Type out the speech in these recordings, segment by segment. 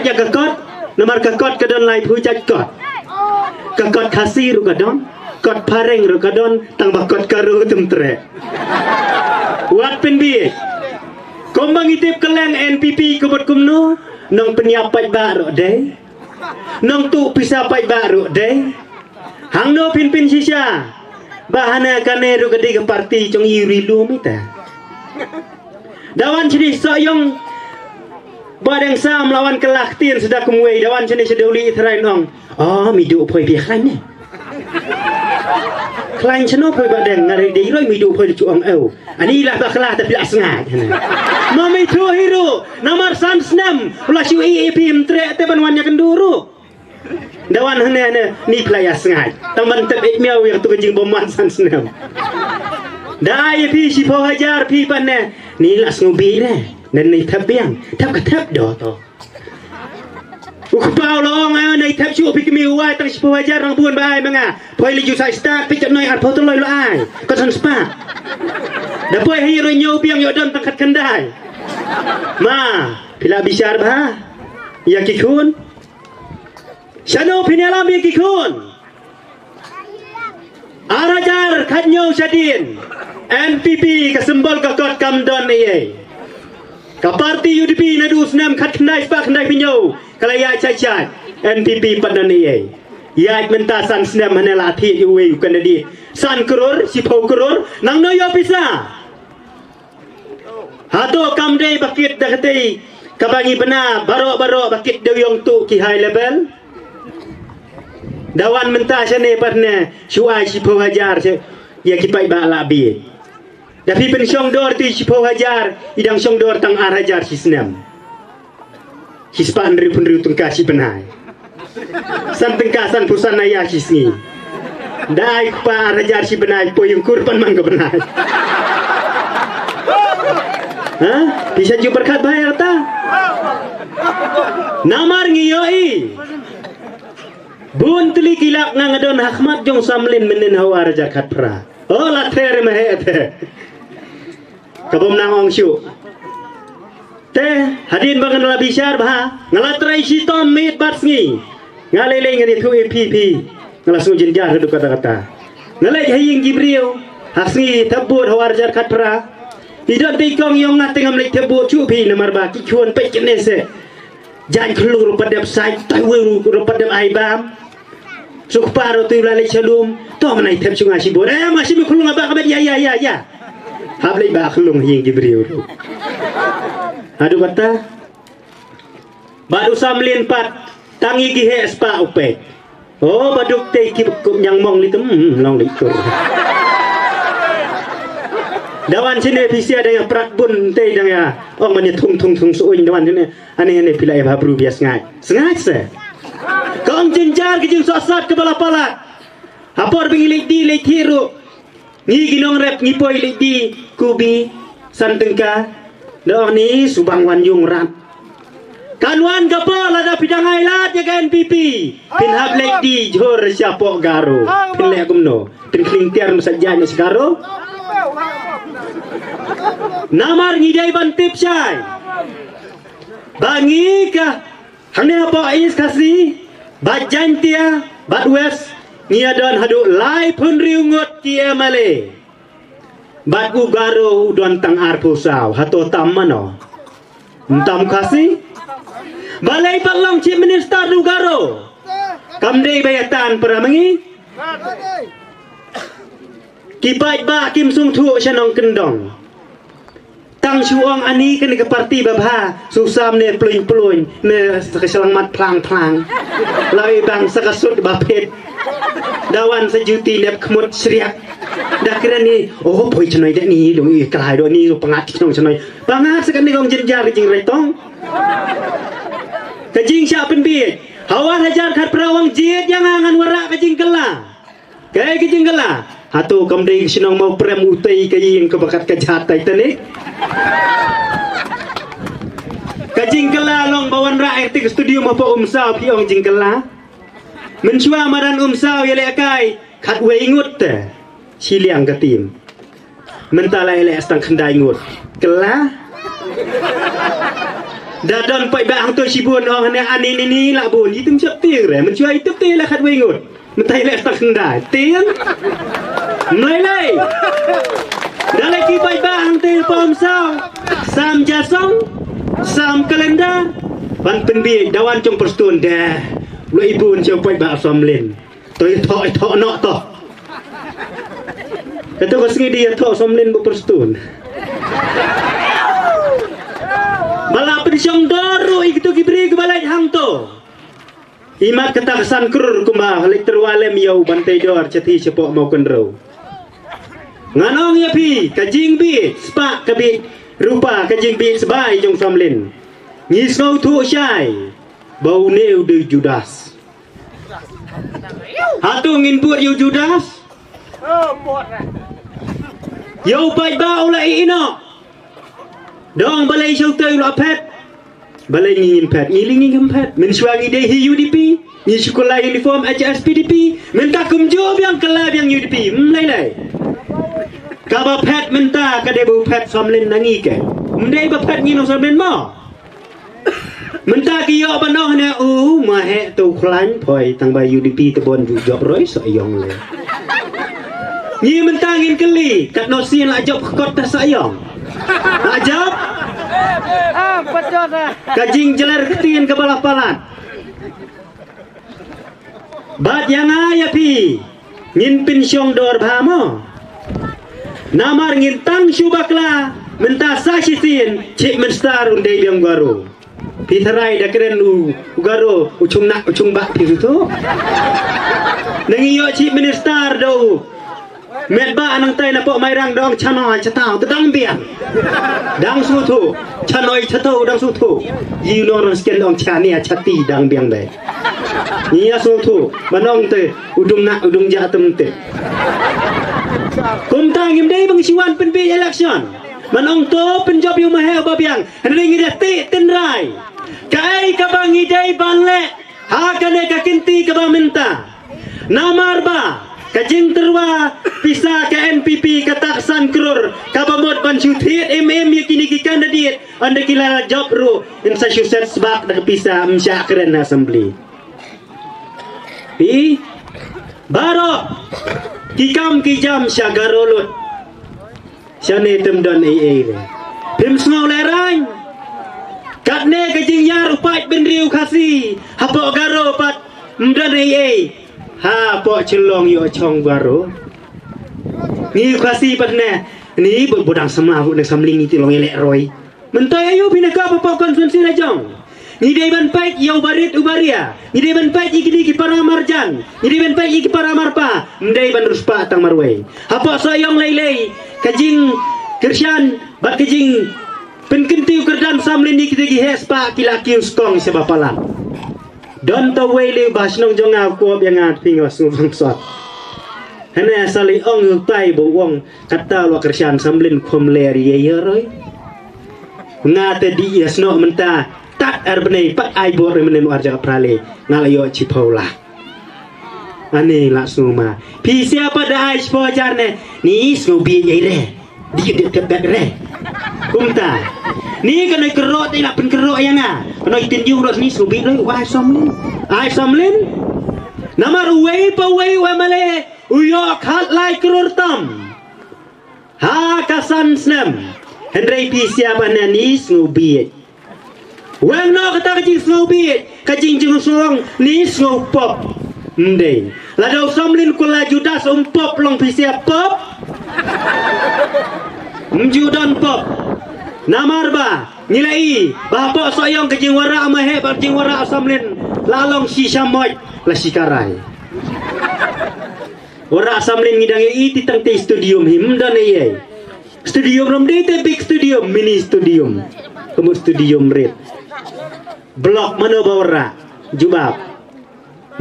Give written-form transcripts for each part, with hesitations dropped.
ya kakot nomor kakot kadon lai phu jat kot kakot khasi ru kadon kot pareng ru kadon tang bakot karu tumtre wat pen bi kombang itip keleng NPP kubut kumno nong penyapai baru deh nong tu pisah pai baru deh hang no pin sisa bahana kane ru gede ke parti cong yuri lu mita dawan sini soyong badeng sam lawan kelaktin sudah kemuai dawan sini seduli ithrai nong oh midu poi bi khan ne klain chano poi badeng ngari dei roi midu poi chuang eu ani lah bakla tapi asngat ma mai thu hiro nomor 36 ulah chu EP mtre te banwan nya kenduru dawan hene ni playa sengat taman tep miau yang tu kejing boman 36 dai EP si pho hajar pi pan ne ni las ngobi ne nên này thấp biang thấp cái thấp đó to bao lo ngay này thấp chua phi miu ai tăng chua hajar rang buôn bai manga phơi li ju sai start pi chậm noi at pho to loi lo ai có thân spa đã phơi hay rồi nhau biang yo dam tăng khát kendai ma pila bisyar ba ya kikun Shano pinela mi kikun arajar khanyo sadin NPP kesembol kakot kamdon ye ka parti UDP nadu snam khat khnai spa khnai pinyo kalaya chachat NPP padan ye ya menta san snam hanela thi uwe kanadi san crore 10 crore nang no yo pisa hato kamdei bakit dakati kabangi bena baro bakit dewyong tu ki high level dawan menta sene parne suai si pho hajar se ya ki pai ba la bi dapi pen song dor ti si pho hajar idang song dor tang ar hajar si snam hispan ri pun ri tungka si benai san tengka san pusan ya si sni dai pa ar hajar si benai po yung kurban man ka benai ha bisa ju berkat bayar ta namar ngiyoi bun tuli kilak ngadon Ahmad jong samlin menen hawar jakat pra oh la ter mehet kabom nang ong syu te hadin bangan la bisyar bah ngalatrai si tom mit batsngi ngalele ngani thu EPP ngalasu jinjar du kata-kata ngalai haying gibriu hasngi tabur hawar jakat pra idon tikong yong ngateng amlek tabur chu pi namar ba ki chuan pe kenese jan khlu ru padap sai tawe ru padap ai bam sukparo tu lalai chalum to manai thep chunga si bor masih khulung aba kabet ya hablai ba khulung hing gibriu adu kata baru samlin pat tangi ki he spa upet oh baduk te ki yang mong litem long litur dawan sini visi ada yang prat bun te dang ya ong mani thung suin dawan sini ane pilai ba bru bias ngai se kong jenjar ke jeng sosat ke bala-bala hapor bengilik di lek hiru ngi ginong rep ngi poi lek di kubi santengka doh ni subang wan yung rat kanwan gapo lada pidangai lat ya NPP pin hab lek di jor siapo garo pin lek gumno pin klingtiar saja ni segaro namar ngidai bantip syai bangi ka hane apa is kasih bajantia badwes ngiadon hadu lai pun riungot kia male badu garo udon tang arpusau hato tamano entam kasih balai palong chief minister du garo kamdei bayatan peramangi kipai ba kim sung thu chanong kendong tang suong ani kan ke parti babha susam ne pluin ne keselang mat plang lai bang sakasut bapet dawan sejuti ne kemut seriak dah kira ni oh poi chnoi de ni dong i kalai do ni pangat chnong chnoi pangat sekan ni gong jenjar jing retong kejing sya pen bi hawar hajar khat prawang jiet yang angan wara kejing kala kai kejing kala hatu kamdei sinong mau prem utai kejing kebakat kejahat tani kajing kala long bawan rakyat ke studio mapo umsau pi ong jingkala menchua maran umsau yele kai khat we ingut siliang katim mentala ele astang khandai ngut kala đã đòn bậy bạ tôi chỉ buồn ông này anh này là buồn ý tung chấp tiền rồi mình chơi tiếp tiền là khát quên ngột mình thấy lại tắc đại tiền nói đây đã lại khi bậy bạ hàng tiền bom sao sam gia song sam calendar ban penbi dawan trong perstun dah lo ibu cho bậy bạ xóm lên tôi thọ nọ to cái tôi có suy đi thọ xóm lên bộ perstun malah pensiong doru itu kibri kebalai hang to imat kata kesan krur kumba halik terwalem yau bantai dor ceti sepok mau kenro nganong ya pi kajing bi spa kabi rupa kajing bi sebai jong samlin ngisau thu syai bau neu de Judas hatu ngin buat yu Judas yau bai bau lai ino dong balai sâu tơi lo pet balai ngin pet ngilingin pet min swangi dei hi UDP ni sekolah uniform HSPDP min ta kumjo biang kala biang UDP lai lai ka ba pet min ta ka de bu pet somlin nangi ke mdei ba pet ngin somlin mo min ta ki yo ba no ne u ma he tu khlan phoi tang ba UDP te bon ju job roi so yong le ni min ta ngin keli kat no sin la job kot ta sayong ajab kajing jelar ketiin kepala palat bat yang ayah pi ngin pensiong dor bhamo namar ngin tang subakla menta sasisin cik menstar undai biang garo pitarai dah keren garo ucung nak ucung bak pi tu nengi yo cik ministar do met ba anang tay na po may rang dong chanoy chatao tadang biang dang su thu chanoy chatao dang su thu you know ron sken dong chania chati dang biang be nia su thu manong te udung nak udung ja tem te kum tang im dei bang siwan pen bi election manong to pen job yu ma he ba biang ring ida ti tin rai kai ka bang idei ban le ha ka ne ka kinti ka ba minta namar ba kajing terwa pisah ke NPP kataksan krur kabamot bansyutit ya kini kikan dadit anda kila job ru in Massachusetts bak dah pisah msyak keren assembly pi baro kikam kijam syagarolut syane temdan AA pim smau lerang katne kajing yar upat benriu kasi hapok garo pat mdan AA ha po celong yo chong baru ni kasih padne ni bodang sama nak samling ni tilong elek roy mentai ayo bina ka apa konsumsi la jong ni dei ban pai yo barit ubaria ni dei ban pai iki para marjan ni dei ban pai iki para marpa ndai ban ruspa tang marwei apa sayong lei kajing Krisyan bat kajing penkentiu kerdam samling ni kita gi hespa kilakiu skong sebapalan don to wele basnong jonga ko biang pingo sung sot hana sali ong tai bo wong kata lo Krisyan samlin khom ler ye roi ngate di yasno menta tat arbne pat ai bo re menen warja prale ngalayo cipola ane la suma pi siapa da ai spo jarne ni snobi ye re di de re kumta ni kan kerot ni lah penkerot yang nah itin jung ros ni subi loi wah ai somlin namar uwei pa wei wa male uyok hat lai kerur tam ha kasan snem hendrai pi siapa ni subi wen no kata kajing subi kajing jung suang ni supop mde ladau somlin kula Judas pop long pi siap pop mjudan pop namar ba nilai bapak soyong ke jingwara mahe bar jingwara asamlin lalong si samoy la sikarai ora asamlin ngidang i titang te studium him dan ye studium rom de te big studium mini studium kamu studium red blok mana bawra jubab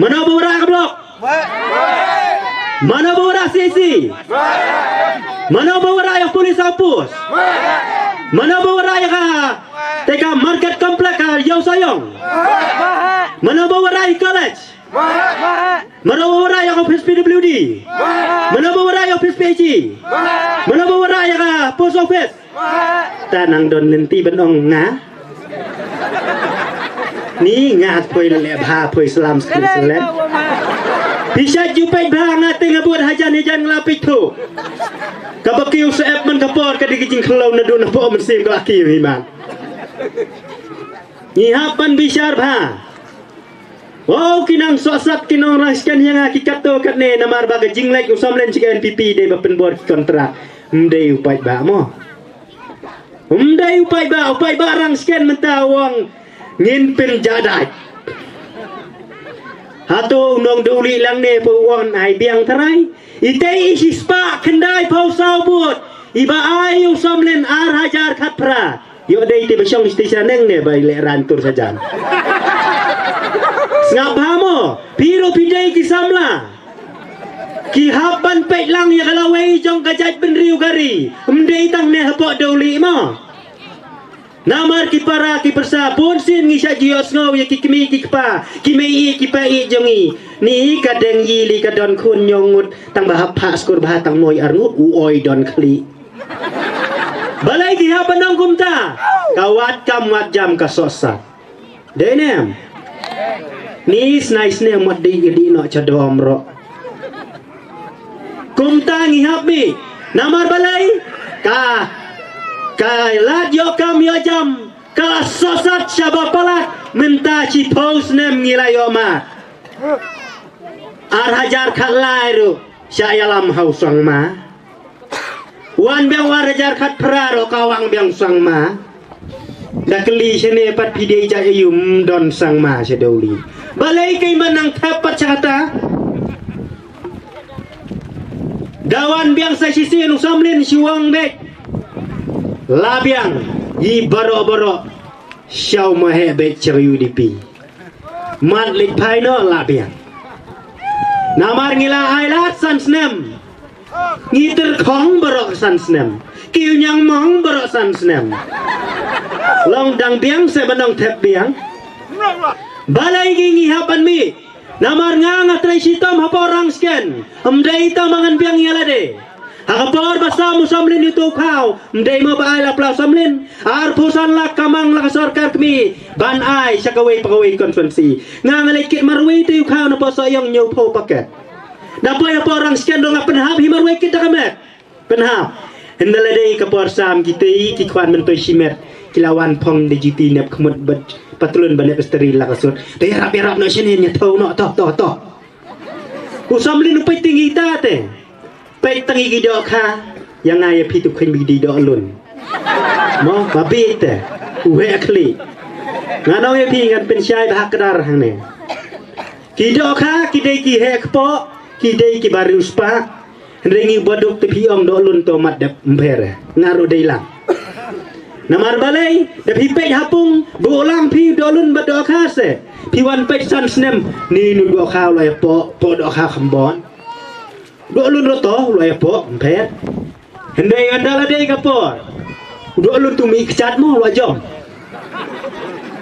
mana bawra ke blok mana bawra sisi mana bawra yang polis hapus mana bawa raya ka teka market komplek ka yau sayong mana bawa raya college mana bawa raya office PWD mana bawa raya office PG mana bawa raya ka post office tanang don lenti benong nga ni ngat poi le bha poi salam sekali bisa jupai bha ngat tengah buat hajan ngelapi tu kabakiu seep man kapor ka digijing khlau na do na po man sim ka ki himan ni hapan bisyar bha wow kinang sosat kinong raskan yang hakikat to kat ne namar baga jinglek usam len cikan pipi de bapen bor kontrak mdei upai ba mo mdei upai ba rang sken menta wang ngin pen jadai hatu nong duli lang ne po wang ai biang tarai ite isi spa kendai pau sau buat iba ai usam len ar hajar khat pra yo dei te besong station neng ne bai le rantur saja ngap hamo piro pidai ki samla ki haban pet lang ya kalau wei jong kajat benriu gari mdei tang ne hapok doli mo namar ki para ki persa pun sin ngi sajios ngau ya ki kemi ki kpa ki mei ki pai jongi ni kadeng yili kadon kun nyongut tang bahap phas kur bah tang noi arngut uoi don kli balai ki haban nong kumta kawat kam wat jam kasosa denem ni nice ne mat di no chadom ro kumta ngi habi namar balai ka lat yo kam yo jam ka sosat syaba palat minta ci pos nem ngila yo ma ar hajar khat lai ru syayalam hausang ma wan biang war hajar khat pra ro kawang biang sang ma dakli sene pat pidei ja yum don sang ma sedoli balai kai manang tapat cakata dawan biang sa sisi nu samlin siwang bek labiang i baro syau mahe bek ceru dipi mat lik pai no labiang namar ngila ailat sansnem ngiter khong baro sansnem kiu nyang mong baro sansnem long dang biang se banong tep biang balai gingi hapan mi namar nganga trai sitom hapo orang sken mdei ta mangan biang yalade hakapor basa musamlin itu kau mdei mo ba ala plau samlin ar pusan lak kamang lak sarkar kmi ban ai sakawai pagawai konferensi nganga lekit marwei tu kau na poso yang nyopo paket napoy hapo orang sken dong penhap himarwei kita kamet penhap hendalade kapor sam kitei kikwan mentoy simet kilawan pong de jiti nep kemut patrun banyak pesteri lah kasut daya rapi-rap no sini nya tau no toh usam linu pai tinggi ta te pai tangi gidok kha yang ngai pitu khen bi di do lun mo babi te uhe akli ngano ye pi ngan pen syai bah kadar hang ne gidok kha kidai ki he kpo kidai ki baru spa rengi bodok te pi ong do lun to mat dep mper ngaru dei lang namar balai da pi pej hapung bolang pi dolun bado khase pi wan pej san snem ni nu do khaw lai po do kha khambon dolun ro to lai po mpet hendai andala dei kapor dolun tu mi kcat mo lo jom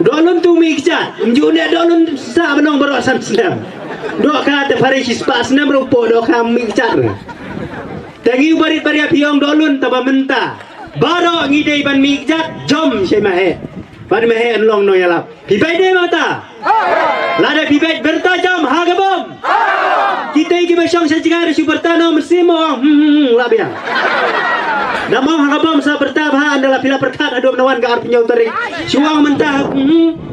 dolun tu mi kcat mju ne dolun sa banong baro san snem do kha te pare si spa snem ro po do kha mi kcat tangi bari piong dolun taba menta baro ngidei ban mi jat jom sema he ban me he long no yalap pi bai de mata lada pi bai bertajam hagabom kita ki besong sejigar su bertano mesimo labiang namong hagabom sa bertabha adalah pila perkat adu menawan ga arep nyau terik suang mentah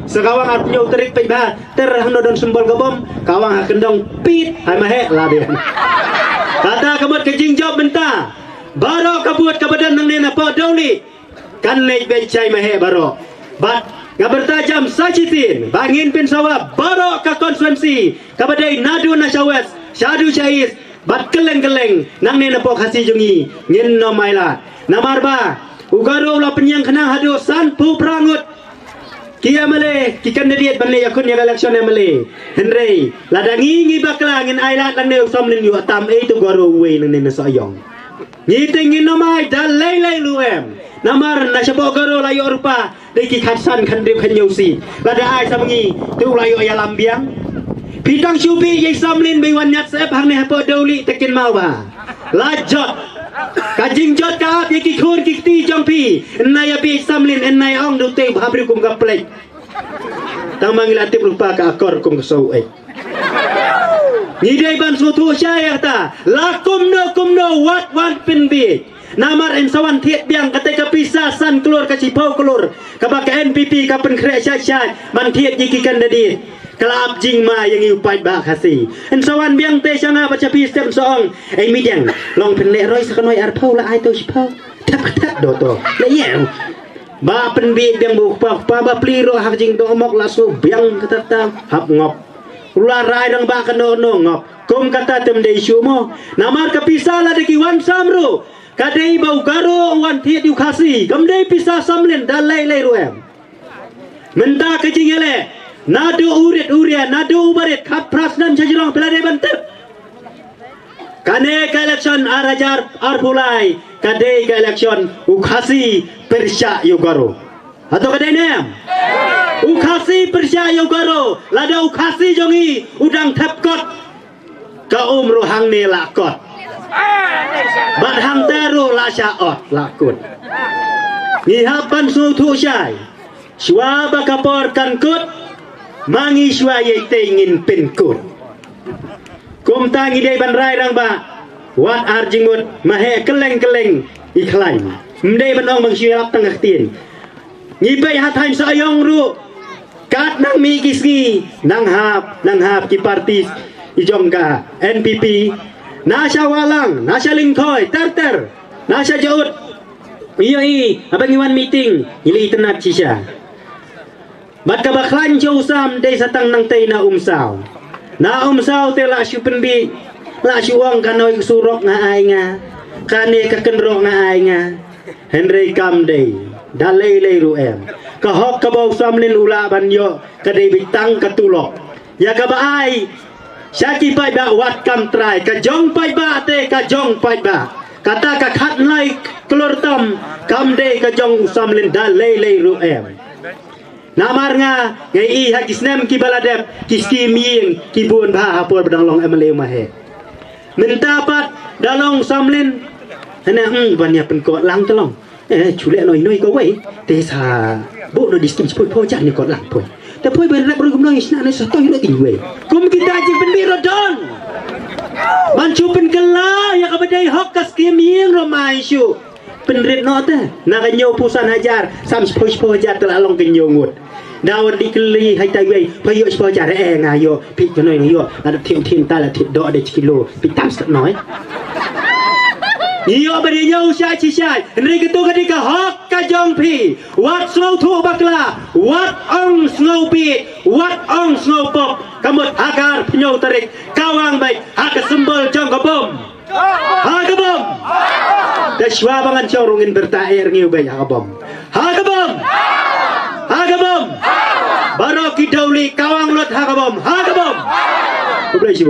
segawang arep nyau terik pai ba ter hano don sembol gabom kawang kendong pit hai mahe labiang kata kemut kejing job mentah baro kabuat kabadan nang nena po doli kan lej bencai mahe baro bat ngabertajam sacitin bangin pin sawa baro ka konsuensi kabadai nadu na syawes syadu syais bat keleng nang nena po khasi jungi ngin no maila namar ba ugaro la penyang kena hadu san pu prangut kia male ki kandidat banle yakun ya election male henry ladangi ngi bakla ngin ailat lang ne som ling yu tam e tu garo we nang nena sayong ngitengin nomai dalai luem namar nasabo garo layo rupa deki khasan khandri khanyusi lada ai samangi tu layo ya lambiang pidang syubi ye samlin bewan nyat sep hang ne hapo doli tekin mau ba lajot kajing jot ka ye ki khur ki ti jongpi naya bi samlin en nay ong du te bhabri kum ga plek tang mangilatip lupa ka akor kum kesau ngidai ban sutu syaya ta la kumno wat wan pin bi namar en sawan thiet biang kate ka pisasan keluar ka cipau keluar ka ba ka NPP ka pen kre syai man thiet yiki kan dadi kelap jing ma yang iu pai ba khasi en sawan biang te sanga baca pi step song ai mi dang long pen le roi sakanoi ar phau la ai to cipau tap do to le yeu ba pen bi biang bu pa ba pli ro hak jing do mok la su biang kata ta hap ngop ula rai dang ba ka no ngop kum kata tem de shu mo namar ka pisala de ki wan samru kadai bau garo wan thiet yu khasi kam dei pisa samlen da lai ruem menda ka jingele nadu uria nadu ubaret khap prasnam chajrong pelade bantep kane ka election arajar arpulai kadai ka election ukhasi persya yu garo atau kadai nem ukhasi persya yu garo lada ukhasi jongi udang thapkot ka umru hang ne lakot bat hang taru la syaot lakut ngihapan su thu syai shwa bakapor kan kut mangi shwa ye tengin pin kut kum tangi dei ban rai rang ba wat arjingut mahe keleng ikhlai mdei ban ong bang syap tengah tin ngi bai hat haim sa yong ru kat nang mi kisgi nang hap ki parti ijongga NPP Nasya walang, nasya lingkoy, ter, nasya jaut. Iya abang iwan meeting, ili tenat cisya. Bat ka baklan jo usam day satang nang tay na umsaw. Na umsaw te la syu penbi, la syu wang kanoy surok nga ay nga. Kane kakenrok nga ay nga. Henry kam day, dalay ruem. Kahok kabaw samlin ula banyo, kaday bitang katulok. Ya kabaay, Syaki pai ba wat kam try ka jong pai ba te ka jong pai ba kata ka khat lai klor tam kam de ka jong samlin da lei ruem namar nga ngai I ha kisnem ki baladep kiski mien ki bun ba hapur badang long emle ma he minta pat dalong samlin hana banya pen ko lang tolong chule noi ko wei te sa bo no distin po chan ni ko lang po tapi berak bergumlang isna ni satu yang tingwe. Kum kita aja penbiro don. Mancupin kela ya kabadai hok kas kemieng romai syu. Penrit nota na kanyo pusan hajar sam 10 hajar telalong kanyo ngut. Dawar dikeli hai taiwe payo 10 hajar ngayo pi kanoi yo ada tim ta la do ada kilo pi tam sat noi. Iyo berinya usai cisai. Henry ketu ketika hok kajong pi. Wat snow tu bakla. Wat ong snow pi. Wat ong snow pop. Kamut akar penyau tarik. Kawang baik. Hak sembol jong kabom. Hakabom. Deswa bangan corongin bertair ngiu baik hakabom. Hakabom. Hakabom. Barok kidauli kawang lot hakabom. Hakabom. Boleh sih